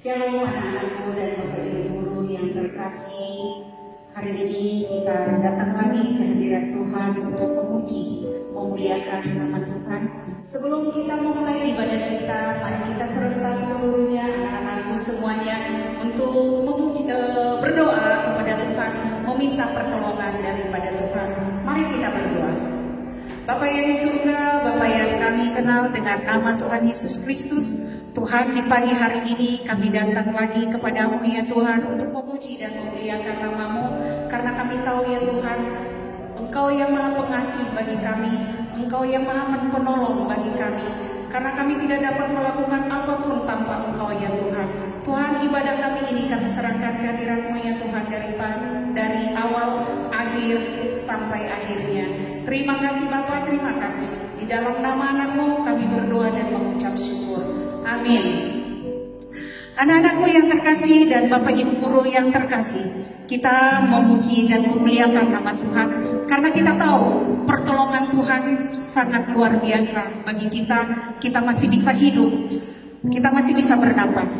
Shalom anak-anakku dan Bapak Ibu Guru yang terkasih. Hari ini kita datang lagi ke hadirat Tuhan untuk memuji, memuliakan nama Tuhan. Sebelum kita memulai ibadah kita, mari kita serentak seluruhnya anak-anakku semuanya untuk memuji, berdoa kepada Tuhan, meminta pertolongan daripada Tuhan. Mari kita berdoa. Bapa yang di surga, Bapa yang kami kenal dengan nama Tuhan Yesus Kristus, Tuhan, di pagi hari ini kami datang lagi kepadamu ya Tuhan untuk memuji dan memuliakan nama-Mu, karena kami tahu ya Tuhan, Engkau yang maha pengasih bagi kami, Engkau yang maha penolong bagi kami, karena kami tidak dapat melakukan apapun tanpa Engkau ya Tuhan. Tuhan, ibadah kami ini kami serahkan ke hadirat-Mu ya Tuhan, dari awal, akhir, sampai akhirnya. Terima kasih Bapa, terima kasih. Di dalam nama anak-Mu kami berdoa dan mengucap syukur. Amin. Anak-anakku yang terkasih dan Bapak Ibu Guru yang terkasih, kita memuji dan memuliakan nama Tuhan karena kita tahu pertolongan Tuhan sangat luar biasa bagi kita. Kita masih bisa hidup, kita masih bisa bernapas.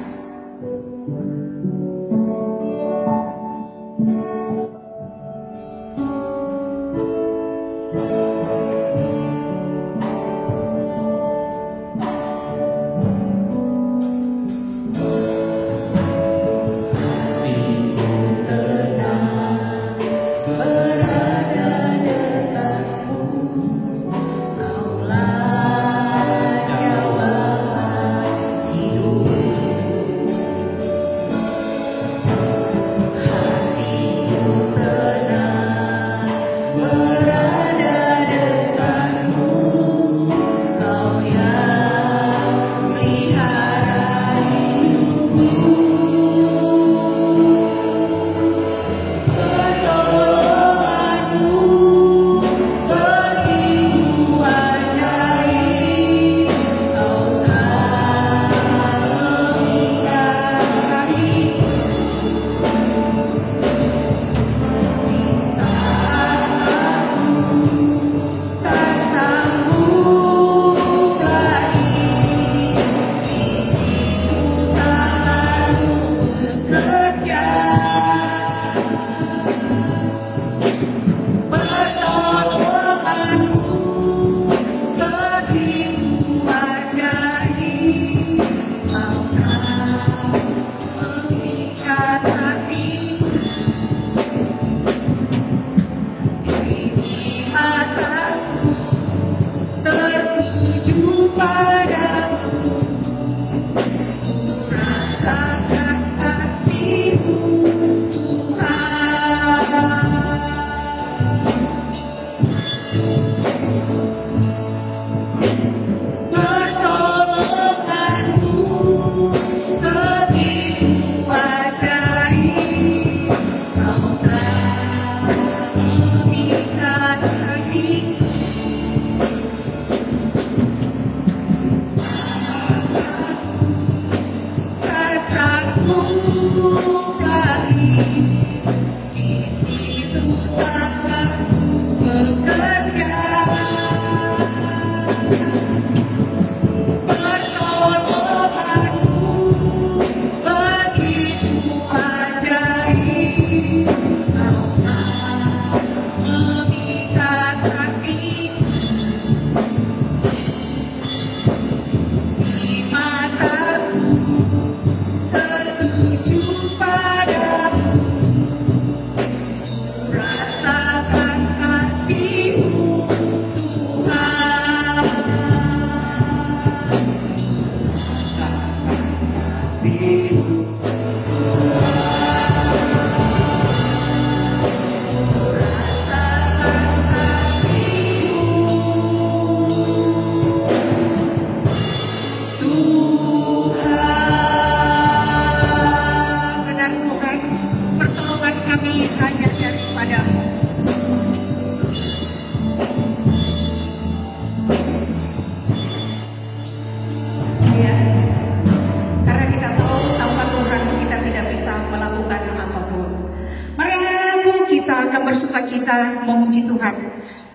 Bersukacita memuji Tuhan,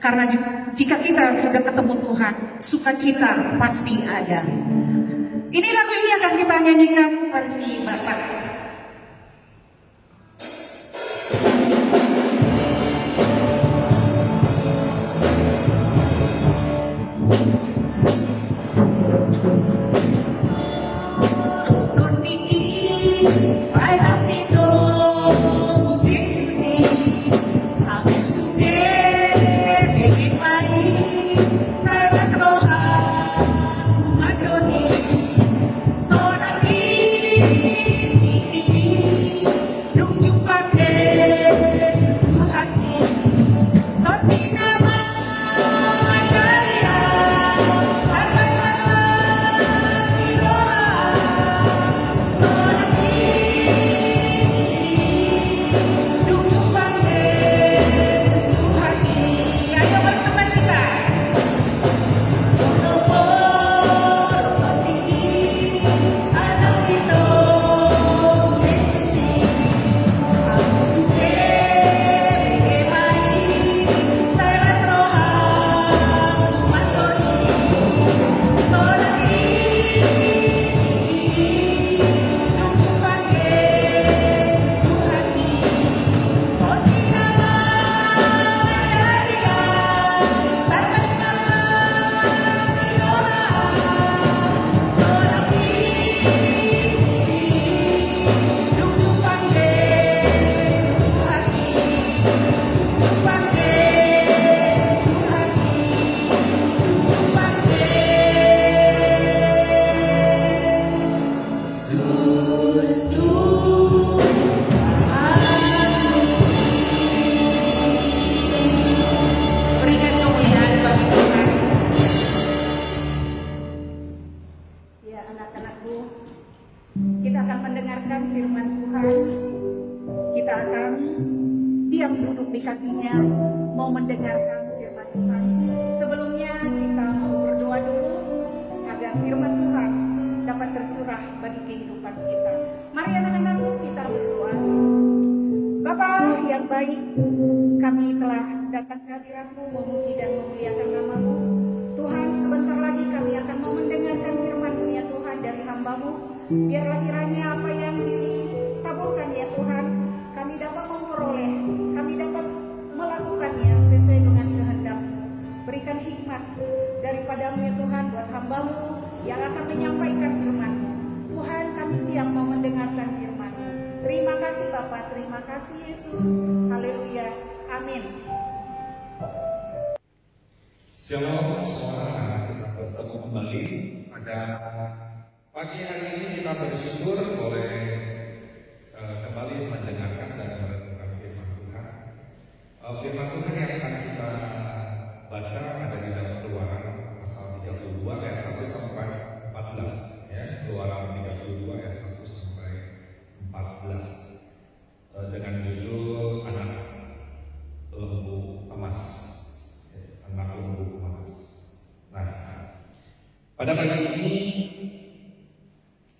karena jika kita sudah ketemu Tuhan, sukacita pasti ada. Kini lagu ini akan kita nyanyikan versi Bapak. Kita akan mendengarkan firman Tuhan. Kita akan diam duduk di kakinya, mau mendengarkan firman Tuhan. Sebelumnya kita mau berdoa dulu agar firman Tuhan dapat tercurah bagi kehidupan kita. Mari anak-anakku kita berdoa. Bapa yang baik, kami telah datang ke hadirat-Mu memuji dan memuliakan nama-Mu. Tuhan, sebentar lagi kami akan mau mendengarkan firman-Mu ya Tuhan dari hamba-Mu. Biarlah kiranya apa yang ditaburkan ya Tuhan, kami dapat memperoleh, kami dapat melakukannya sesuai dengan kehendak-Mu. Berikan hikmat daripada-Mu ya Tuhan buat hamba-Mu yang akan menyampaikan firman-Mu. Tuhan, kami siap mau mendengarkan firman-Mu. Terima kasih Bapa, terima kasih Yesus. Haleluya. Amin. Shalom semua, kita bertemu kembali pada pagi hari ini. Kita bersyukur boleh kembali mendengarkan dan merenungkan firman Tuhan. Firman Tuhan yang akan kita baca ada di dalam Keluaran pasal 32 ayat 1 sampai 14 ya. Keluaran 32 ayat 1 sampai 14 dengan judul Anak Lembu Emas. Anak lembu emas. Nah, pada pagi ini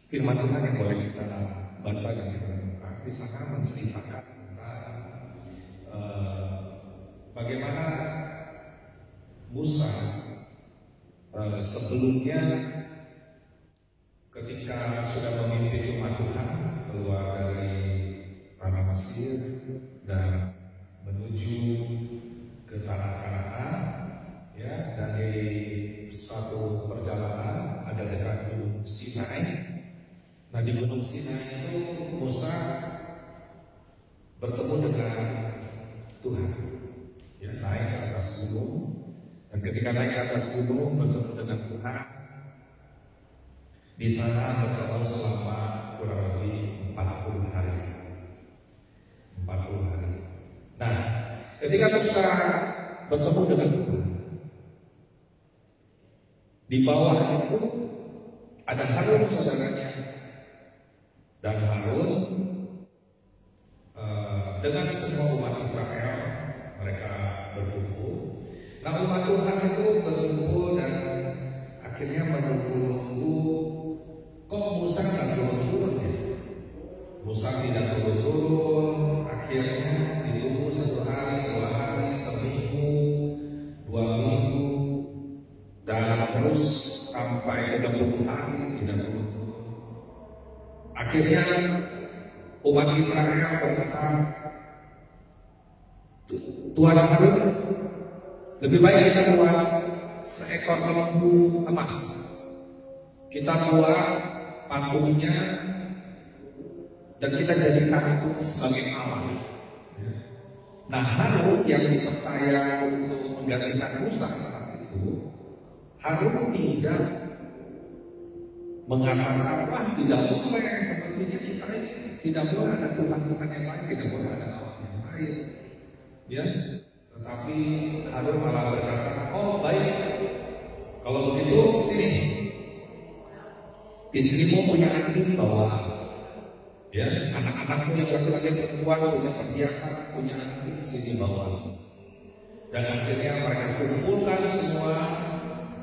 firman Tuhan yang boleh kita baca dan kita renungkan di sana menceritakan tentang bagaimana Musa sebelumnya ketika sudah memimpin umat Tuhan keluar dari tanah Mesir dan menuju ke tanah Kanaan. Ya, dan di satu perjalanan ada dekat Gunung Sinai. Nah, di Gunung Sinai itu Musa bertemu dengan Tuhan. Ya, naik ke atas gunung. Dan ketika naik ke atas gunung bertemu dengan Tuhan, di sana bertemu selama kurang lebih 40 hari. 40 hari. Nah, ketika Musa bertemu dengan Tuhan, di bawah itu ada Harun saudaranya, dan Harun dengan semua umat Israel mereka berkumpul. Nah, umat Tuhan itu berkumpul dan akhirnya menunggu kok Musa tidak turun-turun ya. Musa tidak turun-turun, akhirnya ditunggu 1 hari, 2 hari, seminggu, 2 minggu, dan terus sampai 30 hari tidak turun. Akhirnya umat Israel berkata, Tuhan Harun, lebih baik kita buat seekor lembu emas. Kita buat patungnya dan kita jadikan itu sebagai Allah. Nah, Harun yang dipercaya untuk menggantikan Musa saat itu, Harun tidak mengatakan, wah tidak boleh, semestinya kita ini tidak boleh ada Tuhan-Tuhan yang lain, tidak boleh ada Allah yang lain. Ya, tetapi Harun malah berkata, oh baik, kalau begitu sini, istrimu punya anting bawa, ya, anak-anakmu yang laki-laki perempuan punya perhiasan, punya anting sini bawa. Dan akhirnya mereka kumpulkan semua,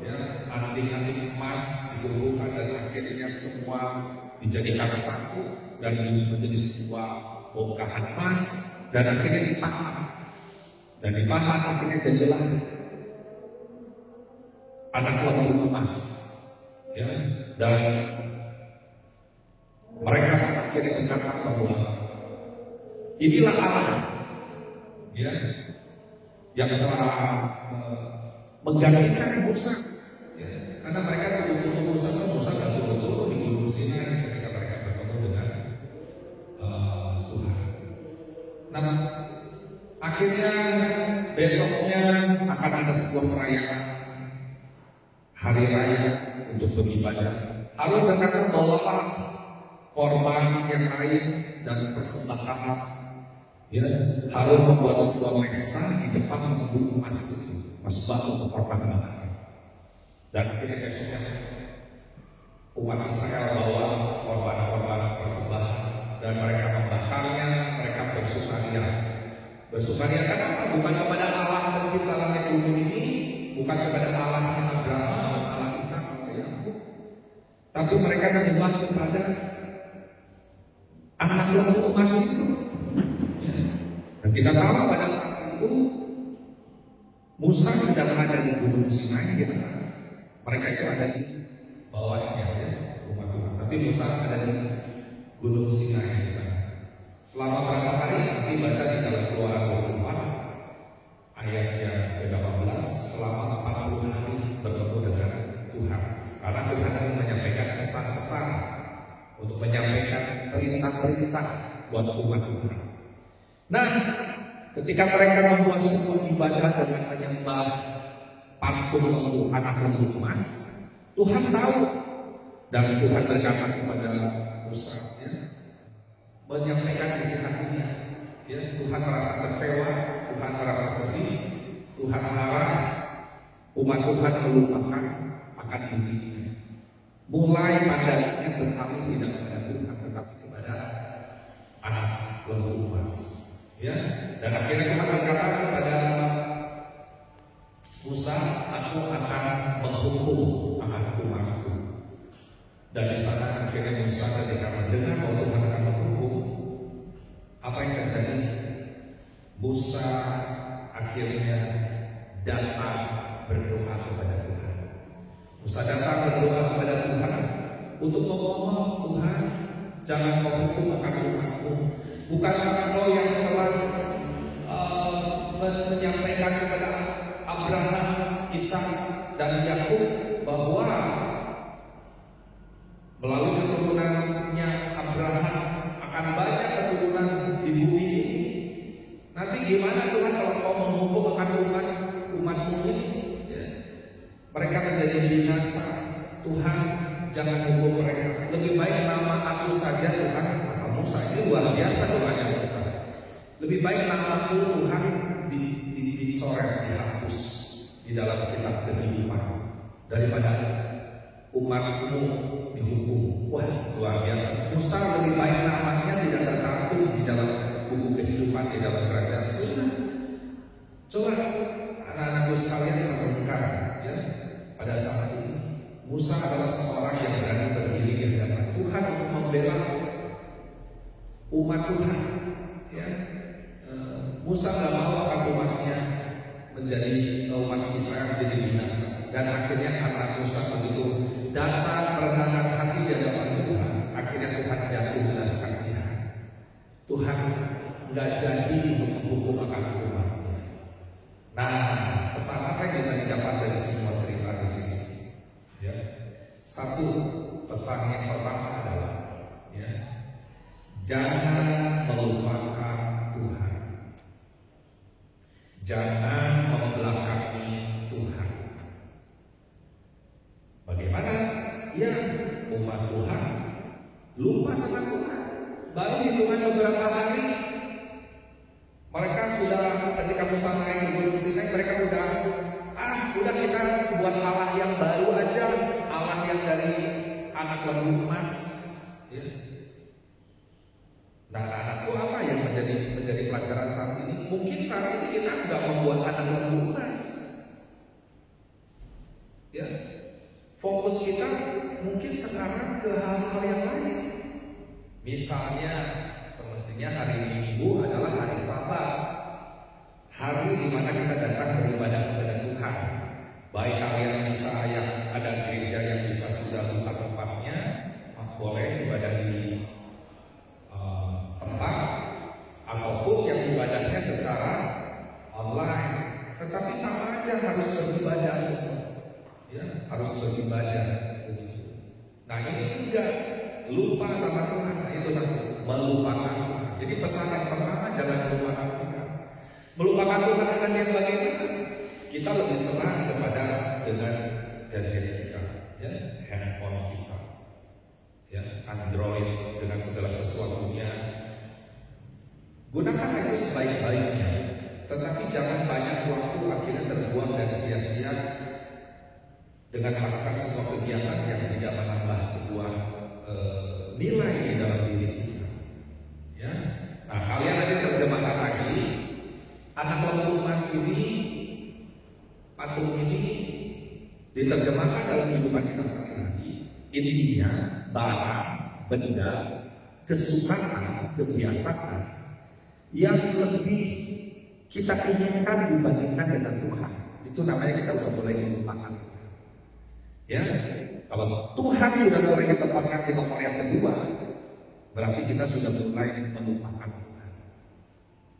ya, anting-anting emas dikumpulkan dan akhirnya semua dijadikan satu dan menjadi sebuah bongkahan emas dan akhirnya dipahat. Dan dipahat akhirnya jadilah anak lembu emas, ya. Dan mereka akhirnya berkata bahwa inilah Allah, ya, yang telah menggantikan Musa, ya. Karena mereka tuduh Musa dan turun di Gunung Sinai ketika mereka bertemu dengan Tuhan. Nah, akhirnya besoknya akan ada sebuah perayaan hari raya untuk beribadah. Harun berkata, bawalah korban yang lain dan persembahan. Ya, Harun membuat sebuah pesta di depan lembu emas itu, masbah untuk korban bakaran. Dan akhirnya besoknya umat Israel bawa korban-korban persembahan dan mereka membakarnya, mereka bersukaria. Bersukaria kenapa? Bukan kepada Allah pencipta langit bumi ini, bukan kepada Allah yang Abraham, Allah Ishak, Yakub, tapi mereka menyembah kepada anak lembu emas itu. Dan kita tahu pada saat itu Musa sedang ada di Gunung Sinai di atas, mereka itu ada di bawahnya, ya, rumah Tuhan. Tapi Musa ada di Gunung Sinai di sana. Selama berapa hari? Nanti baca di dalam Keluaran 24 ayat yang ke-18. Selama 40 hari bertemu dengan Tuhan. Karena Tuhan akan menyampaikan pesan-pesan untuk menyampaikan perintah-perintah buat umat Tuhan. Nah, ketika mereka membuat sebuah ibadah dengan menyembah patung lembu, anak lembu emas, Tuhan tahu dan Tuhan berkata kepada Musa, ya, menyampaikan isi hatinya. Ya, Tuhan merasa kecewa, Tuhan merasa sedih, Tuhan marah, umat Tuhan melupakan akan dirinya. Mulai pandangannya beralih tidak kepada Tuhan, tetapi kepada anak lembu emas. Ya, dan akhirnya Tuhan berkata kepada Musa, aku akan menghukum umatku. Dan di sana akhirnya Musa ketika mendengar bahwa Tuhan akan menghukum, apa yang terjadi? Musa akhirnya datang berdoa kepada Tuhan. Musa datang berdoa kepada Tuhan untuk memohon, Tuhan, jangan menghukum akan umatmu. Bukankah Engkau yang telah menyampaikan kepada Abraham, Ishak, dan Yakub bahwa melalui keturunannya Abraham akan banyak keturunan di bumi ini. Nanti gimana Tuhan kalau Kau menghukum akan umatmu ini? Ya. Mereka menjadi binasa. Tuhan, jangan hukum mereka. Lebih baik nama aku saja Tuhan, kata Musa. Ini luar biasa doanya Musa. Lebih baik namaku Tuhan dicoret, dihapus di dalam kitab kehidupan daripada umatmu dihukum. Wah, luar biasa. Musa lebih baik namanya tidak tercantum di dalam buku kehidupan di dalam kerajaan surga. Coba anak-anakku sekalian renungkan, ya, pada saat ini Musa adalah seorang yang berani berdiri di hadapan Tuhan untuk membela umat Tuhan. Ya, Musa tidak mau akan umatnya menjadi umat Israel menjadi binasa. Dan akhirnya karena Musa begitu datang merendahkan hati di hadapan Tuhan, akhirnya Tuhan jatuh Jangan melupakan Tuhan. Jangan membelakangi Tuhan. Bagaimana? Ya, umat Tuhan lupa sama Tuhan. Baru hitungan beberapa hari, mereka sudah ketika Musa naik ke Gunung Sinai, mereka udah kita buat Allah yang baru aja, Allah yang dari anak lembu emas. Ya. Nah, anakku apa yang menjadi pelajaran saat ini? Mungkin saat ini kita nggak membuat anak lembu emas. Ya, fokus kita mungkin sekarang ke hal-hal yang lain. Misalnya, semestinya hari Minggu adalah hari Sabat, hari di mana kita datang beribadah kepada Tuhan. Baik kalian bisa yang ada gereja yang bisa sudah buka tempatnya, boleh ibadah di tempat, ataupun yang ibadahnya secara online. Tetapi sama aja harus beribadah semua, ya, harus beribadah begitu. Nah, ini enggak lupa sama Tuhan. Nah, itu satu, melupakan Tuhan. Jadi pesan yang pertama, jangan melupakan Tuhan. Melupakan Tuhan dengan yang bagaimana? Kita lebih senang dengan gadget kita, ya, handphone kita, ya, Android dengan segala sesuatunya. Gunakan itu sebaik-baiknya, tetapi jangan banyak waktu akhirnya terbuang dan sia-sia dengan melakukan sebuah kegiatan yang tidak menambah sebuah nilai di dalam diri kita. Ya, nah kalian nanti terjemahkan lagi anak lembu emas ini, patung ini diterjemahkan dalam kehidupan kita sehari-hari. Intinya barang, benda, kesukaan, kebiasaan yang lebih kita inginkan dibandingkan dengan Tuhan. Itu namanya kita udah mulai melupakan Tuhan. Ya, kalau Tuhan sudah mulai ditempatkan di nomor yang kedua, berarti kita sudah mulai melupakan Tuhan.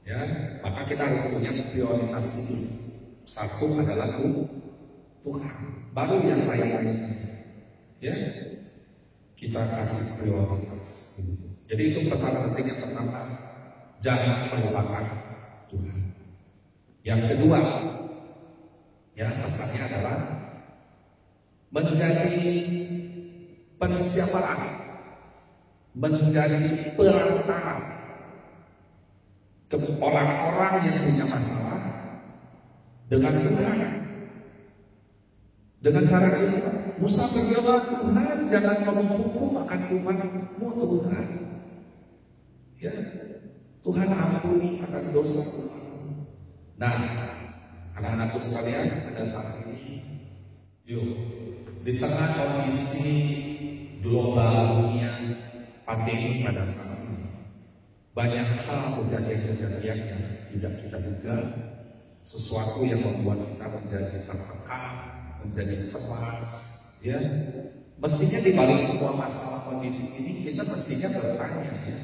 Ya, maka kita harus punya prioritas itu. Satu adalah Tuhan, baru yang lain-lainnya. Ya, kita kasih prioritas. Jadi itu pesan penting yang pertama, jangan melupakan Tuhan. Yang kedua, ya pesannya adalah menjadi pensiapaan, menjadi perantara ke orang-orang yang punya masalah dengan Tuhan. Dengan cara ini, Musa berdoa, Tuhan jangan menghukum akan umat-Mu Tuhan. Ya, Tuhan ampuni akan dosa umat-Mu. Nah, anak-anakku sekalian, pada saat ini, yuk, di tengah kondisi global dunia pandemi pada saat ini, banyak hal kejadian-kejadian yang tidak kita duga, sesuatu yang membuat kita menjadi tertekan, menjadi cemas, ya. Mestinya di balik semua masalah kondisi ini kita mestinya bertanya, ya,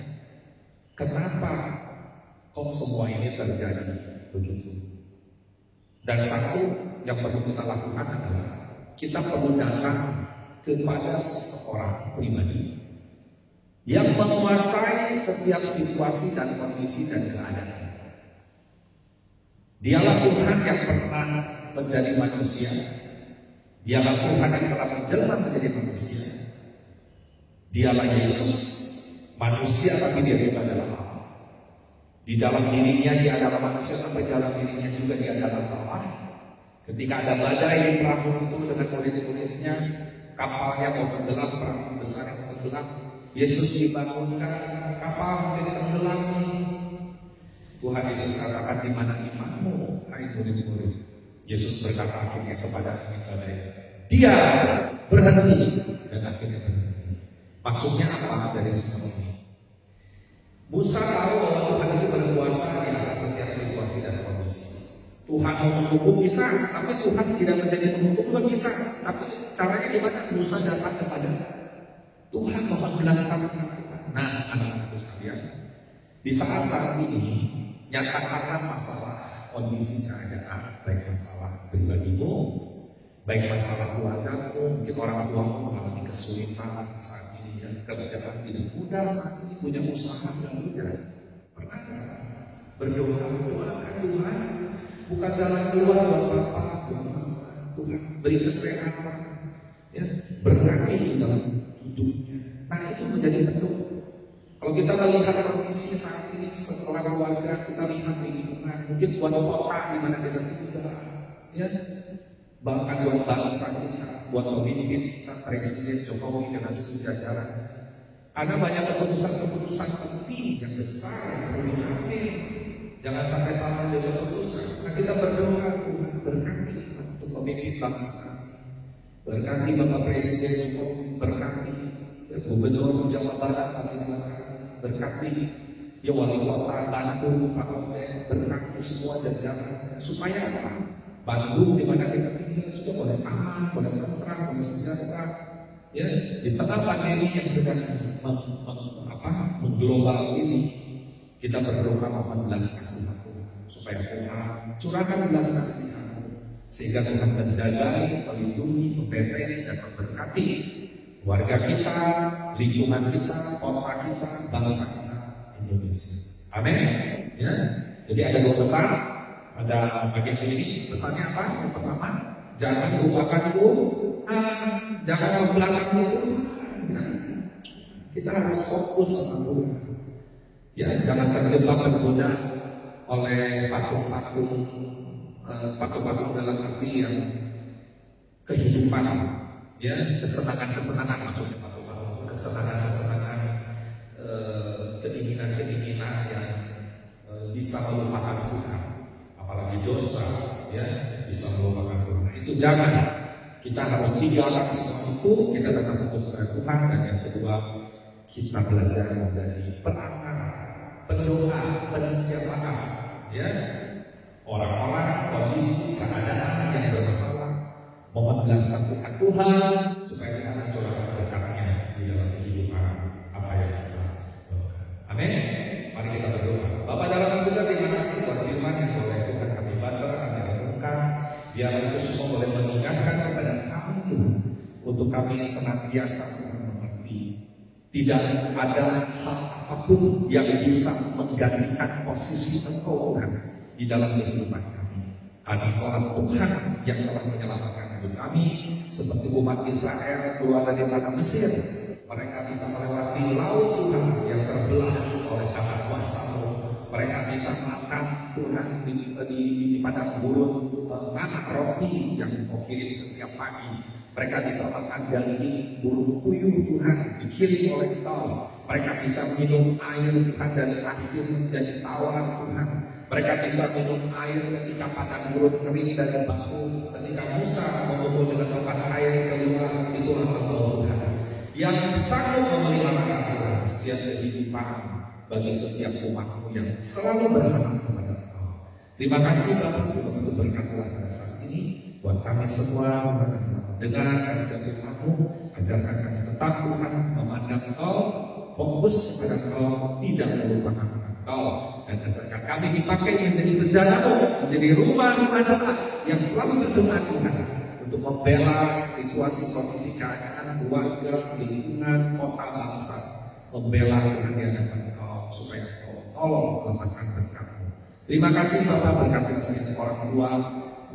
kenapa kok semua ini terjadi begitu? Dan satu yang perlu kita lakukan adalah kita perlu datang kepada seseorang pribadi yang menguasai setiap situasi dan kondisi dan keadaan. Dialah Tuhan yang pernah menjadi manusia. Dialah Tuhan yang telah menjelma menjadi manusia. Dialah Yesus, manusia tapi dia juga adalah Allah. Di dalam dirinya dia adalah manusia, sampai dalam dirinya juga dia adalah Allah. Ketika ada badai di perahu itu dengan murid-muridnya, kapalnya mau tenggelam, perahu besar yang tenggelam, Yesus dibangunkan, kapal menjadi tenggelam. Tuhan Yesus katakan, di mana imanmu, hai murid-murid? Yesus berkata akhirnya kepada badai, dia berhenti, dan akhirnya berhenti. Maksudnya apa dari semua ini? Musa tahu bahwa Tuhan itu berkuasa di atas setiap situasi dan kondisi. Tuhan mau menghukum bisa, tapi Tuhan tidak menjadi penghukum juga bisa. Tapi caranya gimana? Musa datang kepada Tuhan mohon belas kasihan kita. Nah, anak-anakku sekalian, di saat ini nyatakanlah masalah kondisi keadaan, baik masalah pribadimu, baik masalah keluargamu, mungkin orang tuamu mengalami kesulitan saat ini, ya, kerjaan tidak mudah saat ini, punya usaha tidak mudah. Pernah berdoa, doakan Tuhan, bukan jalan keluar buat Bapak, buat Mama. Tuhan beri kesehatan, ya, berkati dalam hidupnya. Nah, itu menjadi penuh. Kalau kita melihat kondisi saat ini setelah keluarga, kita lihat lingkungan, mungkin buat kota di mana kita tinggal, ya, bahkan buat bangsa kita, buat pemimpin kita, Presiden Jokowi dengan sejajaran. Ada banyak keputusan-keputusan penting yang besar yang perlu diambil. Jangan sampai salah dengan keputusan. Nah, kita berdoa, Tuhan berkati untuk pemimpin bangsa kami. Berkati Bapak Presiden Jokowi, berkati Gubernur Jawa Barat, berkati ya wali kota Bandung, Pak Oden, berkati semua jajaran supaya apa? Bandung di mana kita tinggal juga boleh aman, boleh tentram, boleh sejahtera. Ya, di tengah pandemi yang sedang mengglobal ini, kita berdoa mohon belas kasihan supaya Tuhan curahkan belas kasihan sehingga Tuhan menjaga, melindungi, membentengi dan memberkati warga kita, lingkungan kita, kota kita, bangsa kita, Indonesia. Amin. Ya. Jadi ada dua pesan pada pagi ini. Pesannya apa? Yang pertama, jangan lupakan Tuhan, jangan membelakang Tuhan. Kita harus fokus sama Tuhan. Ya, jangan terjebak tergoda oleh patung-patung dalam arti yang kehidupan. Ya, kesenangan maksudnya kesenangan keinginan yang bisa melupakan Tuhan, apalagi dosa, ya, bisa melupakan Tuhan. Itu jangan. Kita harus tinggalkan semua itu, kita tetap fokus pada Tuhan. Dan yang kedua, kita belajar menjadi perantara, pendoa, pensiapaan, ya, orang-orang, kondisi, keadaan yang bermasalah. Mohon belas kasihan Tuhan supaya kita mencurahkan berkatnya di dalam kehidupan apa yang kita lakukan. Amin. Mari kita berdoa. Bapa dalam surga, terima kasih buat firman yang boleh Tuhan kami baca, kami renungkan. Biar itu semua boleh mengingatkan kepada kami untuk kami senantiasa Tuhan mengerti. Tidak ada hal apapun yang bisa menggantikan posisi Engkau Tuhan di dalam kehidupan kami. Karena Allah Tuhan yang telah menyelamatkan hidup kami, seperti umat Israel keluar dari tanah Mesir. Mereka bisa melewati laut Tuhan yang terbelah oleh tangan kuasa-Mu. Mereka bisa makan Tuhan di padang gurun, makan roti yang Kau kirim setiap pagi. Mereka bisa makan daging burung puyuh Tuhan dikirim oleh Engkau. Mereka bisa minum air Tuhan dari asin menjadi tawar Tuhan. Mereka bisa minum air ketika padang gurun kering dari batu. Ketika Musa mengumpul dengan tempat air keluar, itulah Engkau Tuhan yang sanggup memelihara Tuhan setiap kehidupan bagi setiap umat-Mu yang selalu berharap kepada Engkau. Terima kasih Bapak sebab berkatlah pada saat ini buat kami semua dengar setiap firman-Mu, ajarkan kami tetap Tuhan memandang Engkau, fokus kepada Engkau, tidak melupakan Engkau, dan ajarkan kami dipakai menjadi bejana-Mu, menjadi rumah-rumah doa yang selalu berdoa Tuhan untuk membela situasi kondisi keadaan keluarga, lingkungan, kota, bangsa, membela Tuhan di hadapan Engkau supaya Engkau tolong lepaskan berkat-Mu. Terima kasih Bapak, berkati kesehatan orang tua,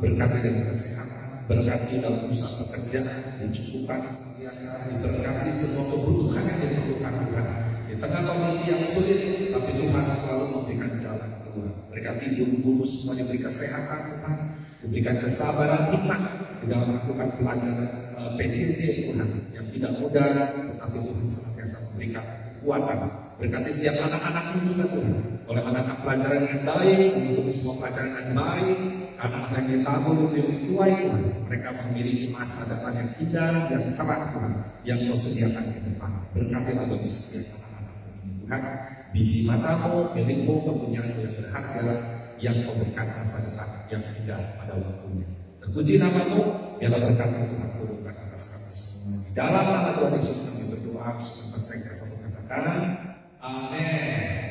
berkati dengan kesehatan, berkati dalam usaha pekerjaan, dicukupkan senantiasa, diberkati semua kebutuhan yang diperlukan Tuhan. Di tengah kondisi yang sulit, tapi Tuhan selalu memberikan jalan keluar. Berkati guru-guru semua diberi kesehatan Tuhan, diberikan kesabaran hikmat di dalam melakukan pelajaran PJJ Tuhan yang tidak mudah, tetapi Tuhan senantiasa memberikan kekuatan. Berkati setiap anak-anak-Mu juga Tuhan, oleh anak-anak pelajaran yang baik, mengikuti semua pelajaran yang baik, anak-anak yang ditabur yang dituai Tuhan. Mereka memiliki masa depan yang indah, yang cerah Tuhan, yang Kau sediakan ke depan. Berkatilah bagi setiap anak-anak-Mu ini Tuhan, biji mata-Mu, milik-Mu, kepunyaan yang berharga, yang Kau berikan masa depan yang indah pada waktunya. Terpuji nama-Mu, biarlah berkat-Mu Tuhan turunkan atas kami semua. Di dalam nama Tuhan Yesus kami berdoa, semoga saya kasih katakan. Amin.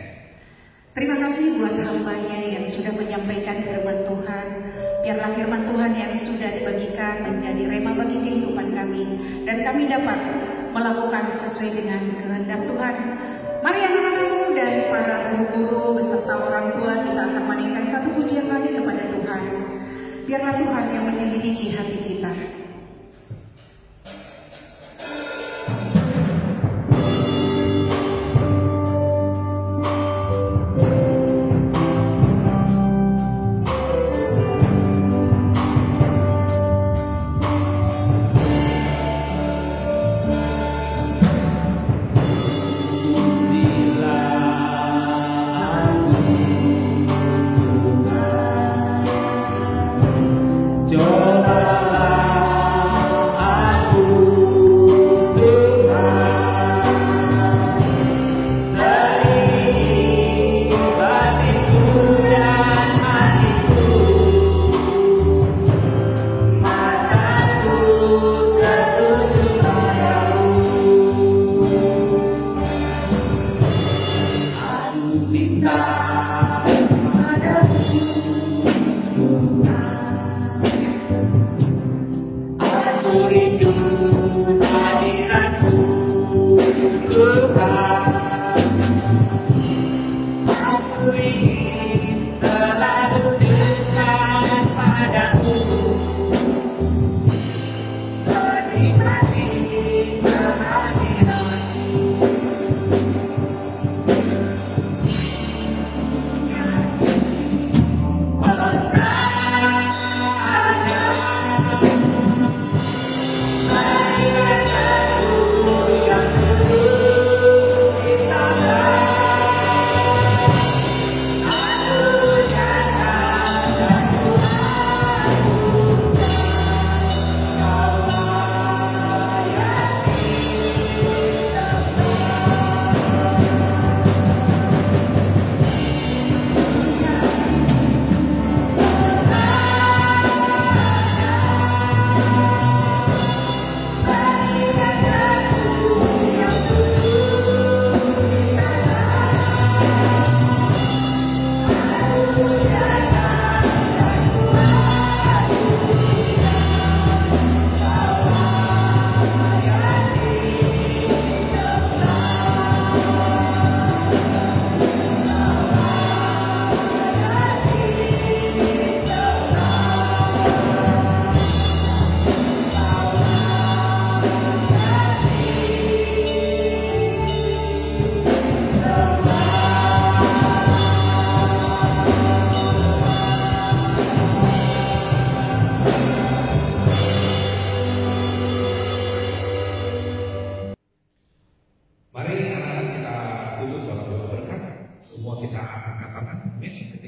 Terima kasih buat hambanya yang sudah menyampaikan firman Tuhan. Biarlah firman Tuhan yang sudah dibagikan menjadi rema bagi kehidupan kami, dan kami dapat melakukan sesuai dengan kehendak Tuhan. Mari anak-anakku dan para guru-guru beserta orang tua, kita akan menaikkan satu pujian lagi kepada Tuhan. Biarlah Tuhan yang menyelidiki hati kita.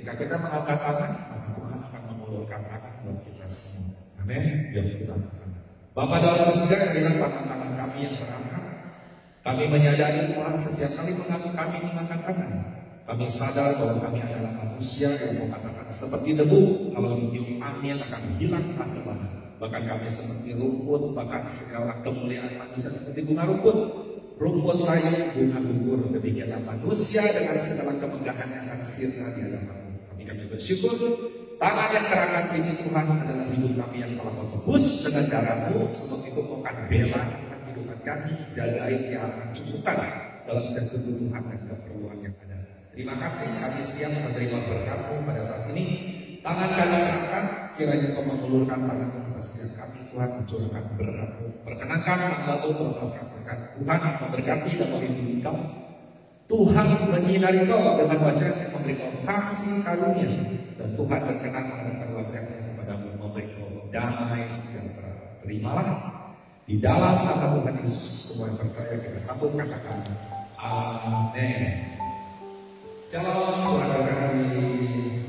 Ketika kita mengangkat tangan, maka Tuhan akan mengulurkan tangan buat kita semua. Amin. Biar kita angkat. Bapak dalam surga, dengan tangan-tangan kami yang terangkat, kami menyadari Tuhan setiap kali kami mengangkat tangan, kami sadar bahwa kami adalah manusia yang mengatakan seperti debu, kalau ditiup angin akan hilang entah kemana. Bahkan kami seperti rumput, bahkan segala kemuliaan manusia seperti bunga rumput layu, bunga gugur. Demikianlah manusia dengan segala kemegahan yang akan sirna di hadapan. Kami bersyukur tangan yang terangkat ini Tuhan adalah hidup kami yang telah kau tebus dengan darah-Mu. Sebab itu Kau akan bela kehidupan kami, jagain yang akan cukupkan dalam setiap kebutuhan dan keperluan yang ada. Terima kasih kami siap menerima berkat-Mu pada saat ini. Tangan kami terangkat, kiranya Kau mengulurkan tangan-Mu atas setiap kami. Tuhan mencurahkan berkat-Mu. Perkenankan hamba-Mu melepaskan berkat. Tuhan memberkati dan melindungi Kau. Tuhan menyinari kau dengan wajahnya, memberi kau kasih karunia, dan Tuhan berkenan menghadapkan wajahnya kepadamu, memberi kau damai sejahtera. Terimalah di dalam nama Tuhan Yesus. Semua yang percaya kita sambut katakan amin. Shalom, Tuhan berkati.